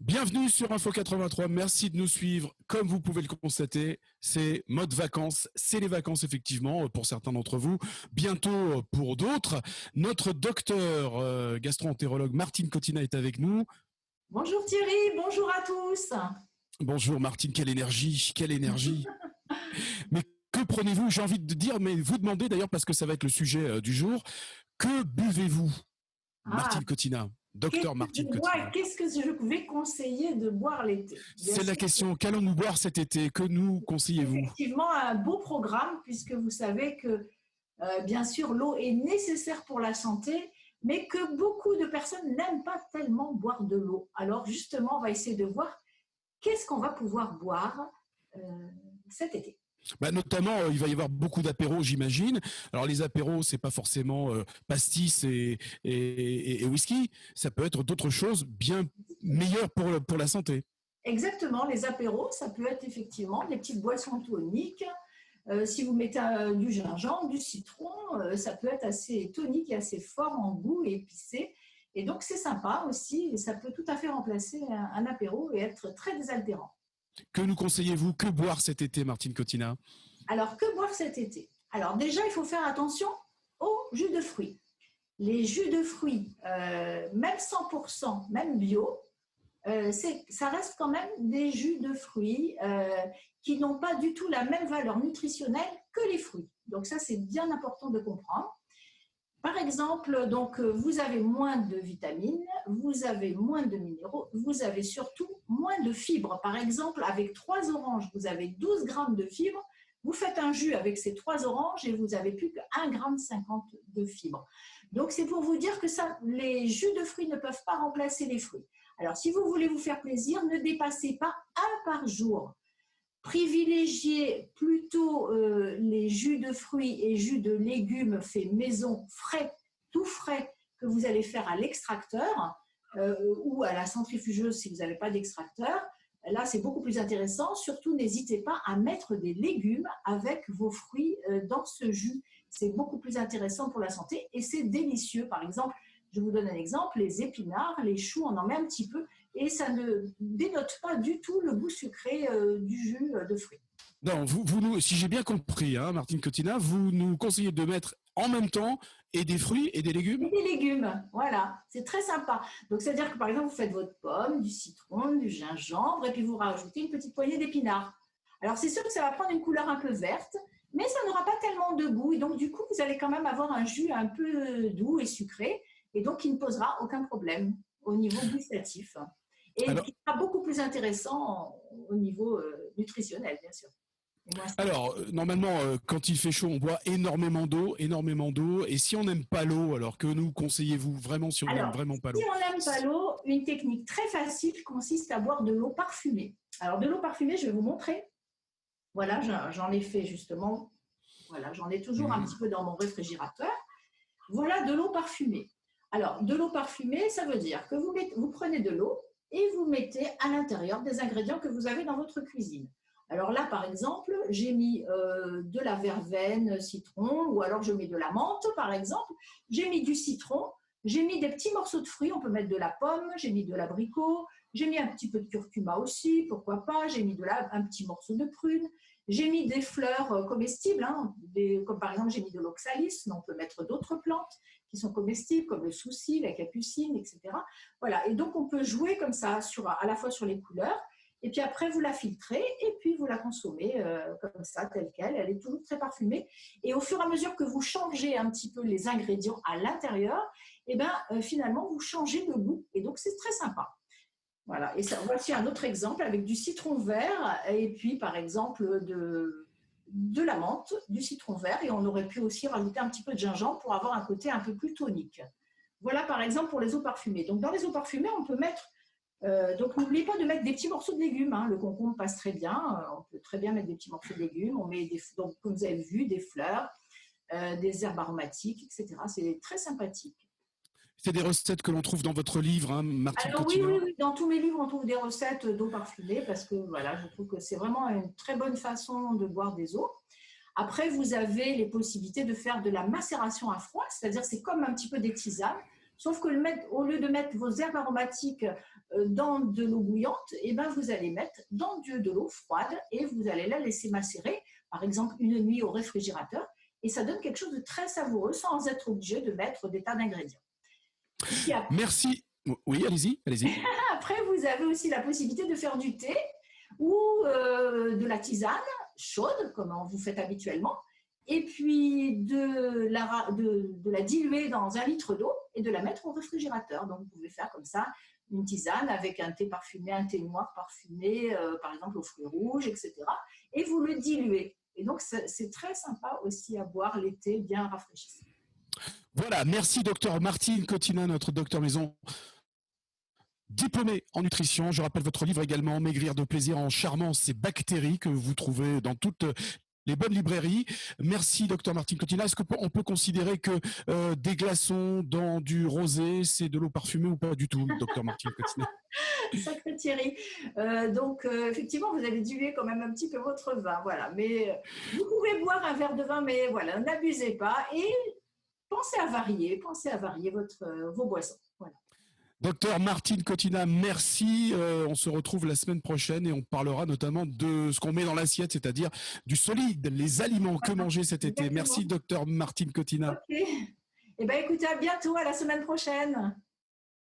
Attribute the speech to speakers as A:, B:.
A: Bienvenue sur Info 83, merci de nous suivre. Comme vous pouvez le constater, c'est mode vacances, c'est les vacances effectivement pour certains d'entre vous, bientôt pour d'autres. Notre docteur gastro-entérologue Martine Cottina est avec nous.
B: Bonjour Thierry, bonjour à tous.
A: Bonjour Martine, quelle énergie, quelle énergie. Mais que prenez-vous? J'ai envie de dire, mais vous demandez d'ailleurs parce que ça va être le sujet du jour, que buvez-vous Martine Cottina? Docteur Martine Cottina.
B: Qu'est-ce que je vais conseiller de boire l'été?
A: C'est la question. Qu'allons-nous boire cet été? Que nous conseillez-vous?
B: Effectivement, un beau programme, puisque vous savez que, bien sûr, l'eau est nécessaire pour la santé, mais que beaucoup de personnes n'aiment pas tellement boire de l'eau. Alors, justement, on va essayer de voir qu'est-ce qu'on va pouvoir boire cet été.
A: Notamment, il va y avoir beaucoup d'apéros, j'imagine. Alors, les apéros, c'est pas forcément pastis et whisky. Ça peut être d'autres choses bien meilleures pour la santé.
B: Exactement, les apéros, ça peut être effectivement des petites boissons toniques. Si vous mettez du gingembre, du citron, ça peut être assez tonique et assez fort en goût et épicé. Et donc, c'est sympa aussi. Et ça peut tout à fait remplacer un apéro et être très désaltérant.
A: Que nous conseillez-vous? Que boire cet été, Martine Cottina?
B: Alors, que boire cet été? Alors, déjà, il faut faire attention aux jus de fruits. Les jus de fruits, même 100%, même bio, ça reste quand même des jus de fruits qui n'ont pas du tout la même valeur nutritionnelle que les fruits. Donc, ça, c'est bien important de comprendre. Par exemple, donc, vous avez moins de vitamines, vous avez moins de minéraux, vous avez surtout moins de fibres. Par exemple, avec 3 oranges, vous avez 12 grammes de fibres. Vous faites un jus avec ces 3 oranges et vous n'avez plus que 1,50 g de fibres. Donc, c'est pour vous dire que les jus de fruits ne peuvent pas remplacer les fruits. Alors, si vous voulez vous faire plaisir, ne dépassez pas un par jour. Privilégiez plutôt les jus de fruits et jus de légumes faits maison, frais, tout frais, que vous allez faire à l'extracteur ou à la centrifugeuse si vous n'avez pas d'extracteur. Là, c'est beaucoup plus intéressant. Surtout, n'hésitez pas à mettre des légumes avec vos fruits dans ce jus. C'est beaucoup plus intéressant pour la santé et c'est délicieux. Par exemple, je vous donne un exemple, les épinards, les choux, on en met un petit peu et ça ne dénote pas du tout le goût sucré du jus de fruits.
A: Non, si j'ai bien compris, hein, Martine Cottina, vous nous conseillez de mettre en même temps et des fruits et des légumes?
B: Et des légumes, voilà, c'est très sympa. Donc, c'est-à-dire que par exemple, vous faites votre pomme, du citron, du gingembre et puis vous rajoutez une petite poignée d'épinards. Alors, c'est sûr que ça va prendre une couleur un peu verte, mais ça n'aura pas tellement de goût. Et donc, du coup, vous allez quand même avoir un jus un peu doux et sucré et donc qui ne posera aucun problème au niveau gustatif. Et qui sera beaucoup plus intéressant au niveau nutritionnel, bien sûr.
A: Alors, normalement, quand il fait chaud, on boit énormément d'eau. Et si on n'aime pas l'eau, alors que nous conseillez-vous vraiment si on n'aime vraiment pas l'eau?
B: Si on n'aime pas l'eau, une technique très facile consiste à boire de l'eau parfumée. Alors, de l'eau parfumée, je vais vous montrer. Voilà, j'en ai fait justement. Voilà, j'en ai toujours un petit peu dans mon réfrigérateur. Voilà de l'eau parfumée. Alors, de l'eau parfumée, ça veut dire que vous prenez de l'eau et vous mettez à l'intérieur des ingrédients que vous avez dans votre cuisine. Alors là, par exemple, j'ai mis de la verveine, citron, ou alors je mets de la menthe, par exemple. J'ai mis du citron, j'ai mis des petits morceaux de fruits, on peut mettre de la pomme, j'ai mis de l'abricot, j'ai mis un petit peu de curcuma aussi, pourquoi pas, j'ai mis un petit morceau de prune, j'ai mis des fleurs comestibles, hein, comme par exemple j'ai mis de l'oxalis, mais on peut mettre d'autres plantes qui sont comestibles, comme le souci, la capucine, etc. Voilà, et donc on peut jouer comme ça, à la fois sur les couleurs, et puis après vous la filtrez, et puis vous la consommez comme ça, telle qu'elle, elle est toujours très parfumée, et au fur et à mesure que vous changez un petit peu les ingrédients à l'intérieur, et finalement vous changez le goût, et donc c'est très sympa. Voilà, et voici un autre exemple avec du citron vert, et puis par exemple de la menthe, du citron vert, et on aurait pu aussi rajouter un petit peu de gingembre pour avoir un côté un peu plus tonique. Voilà par exemple pour les eaux parfumées. Donc dans les eaux parfumées, on peut mettre, donc n'oubliez pas de mettre des petits morceaux de légumes, hein. Le concombre passe très bien, on peut très bien mettre des petits morceaux de légumes, on met donc, comme vous avez vu, des fleurs, des herbes aromatiques, etc. C'est très sympathique.
A: C'est des recettes que l'on trouve dans votre livre, hein, Martine Cottina?
B: Oui, dans tous mes livres, on trouve des recettes d'eau parfumée parce que voilà, je trouve que c'est vraiment une très bonne façon de boire des eaux. Après, vous avez les possibilités de faire de la macération à froid, c'est-à-dire c'est comme un petit peu des tisanes, sauf que au lieu de mettre vos herbes aromatiques dans de l'eau bouillante, et ben vous allez mettre dans de l'eau froide et vous allez la laisser macérer, par exemple une nuit au réfrigérateur, et ça donne quelque chose de très savoureux sans être obligé de mettre des tas d'ingrédients.
A: Merci. Oui, allez-y.
B: Après, vous avez aussi la possibilité de faire du thé ou de la tisane chaude, comme vous faites habituellement, et puis de la diluer dans 1 litre d'eau et de la mettre au réfrigérateur. Donc, vous pouvez faire comme ça une tisane avec un thé parfumé, un thé noir parfumé, par exemple aux fruits rouges, etc. Et vous le diluez. Et donc, c'est très sympa aussi à boire l'été, bien rafraîchissant.
A: Voilà, merci docteur Martine Cottina, notre docteur maison, diplômée en nutrition. Je rappelle votre livre également, Maigrir de plaisir en charmant ces bactéries, que vous trouvez dans toutes les bonnes librairies. Merci docteur Martine Cottina. Est-ce qu'on peut considérer que des glaçons dans du rosé, c'est de l'eau parfumée ou pas du tout, docteur Martine Cottina?
B: Sacré Thierry. Donc, effectivement, vous avez dilué quand même un petit peu votre vin. Voilà. Mais vous pouvez boire un verre de vin, mais voilà, n'abusez pas. Et pensez à varier vos boissons. Voilà.
A: Docteur Martine Cottina, merci. On se retrouve la semaine prochaine et on parlera notamment de ce qu'on met dans l'assiette, c'est-à-dire du solide, les aliments que manger cet été. Merci, docteur Martine Cottina.
B: Ok. Eh bien, écoutez, à bientôt, à la semaine prochaine.